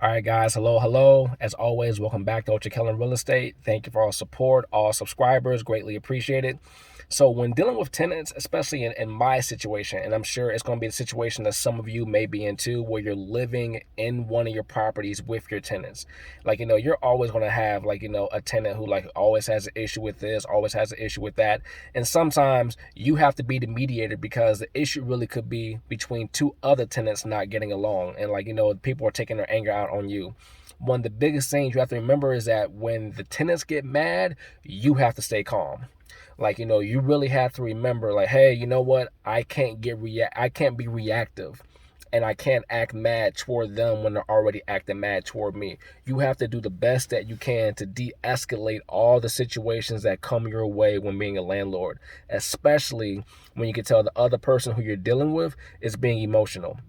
All right, guys. Hello. As always, welcome back to Kellen Real Estate. Thank you for all support, all subscribers. Greatly appreciate it. So when dealing with tenants, especially in my situation, and I'm sure it's going to be the situation that some of you may be in too, where you're living in one of your properties with your tenants. You're always going to have a tenant who always has an issue with this, always has an issue with that. And sometimes you have to be the mediator because the issue really could be between two other tenants not getting along. And people are taking their anger out on you. One of the biggest things you have to remember is that when the tenants get mad, you have to stay calm. You really have to remember, hey, you know what? I can't be reactive, and I can't act mad toward them when they're already acting mad toward me. You have to do the best that you can to de-escalate all the situations that come your way when being a landlord, especially when you can tell the other person who you're dealing with is being emotional.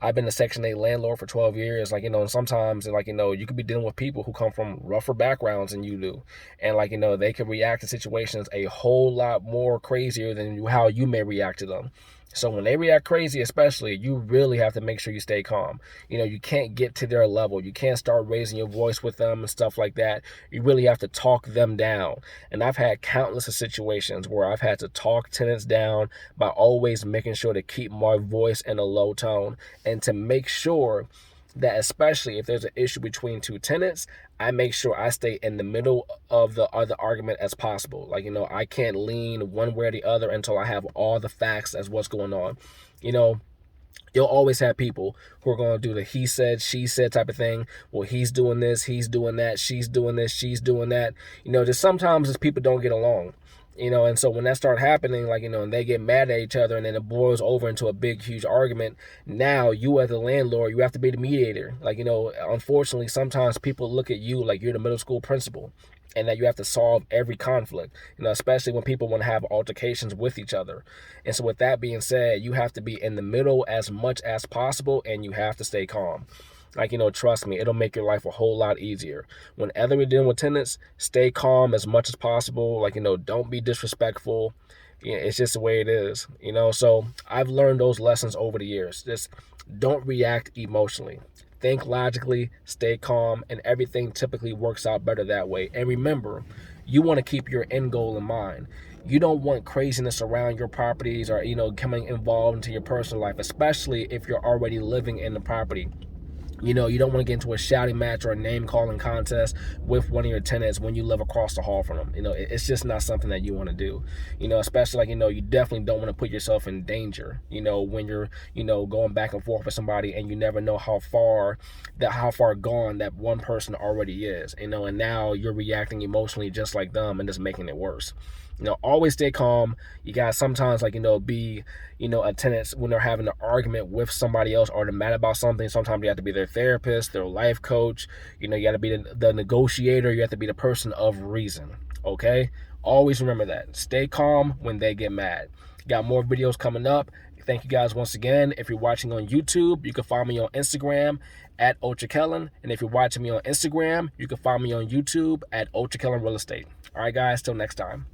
I've been a Section 8 landlord for 12 years, and sometimes, you could be dealing with people who come from rougher backgrounds than you do. And, they can react to situations a whole lot more crazier than how you may react to them. So when they react crazy, especially, you really have to make sure you stay calm. You can't get to their level. You can't start raising your voice with them and stuff like that. You really have to talk them down. And I've had countless of situations where I've had to talk tenants down by always making sure to keep my voice in a low tone and to make sure that, especially if there's an issue between two tenants, I make sure I stay in the middle of the other argument as possible. I can't lean one way or the other until I have all the facts as what's going on. You'll always have people who are going to do the he said, she said type of thing. Well, he's doing this, he's doing that, she's doing this, she's doing that. Just sometimes people don't get along. And so when that starts happening, and they get mad at each other and then it boils over into a big, huge argument, now you as the landlord, you have to be the mediator. Unfortunately, sometimes people look at you like you're the middle school principal and that you have to solve every conflict, especially when people want to have altercations with each other. And so with that being said, you have to be in the middle as much as possible and you have to stay calm. Trust me, it'll make your life a whole lot easier. Whenever you're dealing with tenants, stay calm as much as possible. Don't be disrespectful. It's just the way it is, So I've learned those lessons over the years. Just don't react emotionally. Think logically, stay calm, and everything typically works out better that way. And remember, you want to keep your end goal in mind. You don't want craziness around your properties or, coming involved into your personal life, especially if you're already living in the property. You don't want to get into a shouting match or a name calling contest with one of your tenants when you live across the hall from them. It's just not something that you want to do. Especially you definitely don't want to put yourself in danger. When you're going back and forth with somebody and you never know how far gone that one person already is. And now you're reacting emotionally just like them and just making it worse. Always stay calm. You guys sometimes be a tenant when they're having an argument with somebody else or they're mad about something. Sometimes you have to be their therapist, their life coach. You got to be the negotiator. You have to be the person of reason. Okay? Always remember that. Stay calm when they get mad. Got more videos coming up. Thank you guys once again. If you're watching on YouTube, you can find me on Instagram at Kellen. And if you're watching me on Instagram, you can find me on YouTube at Kellen Real Estate. All right, guys. Till next time.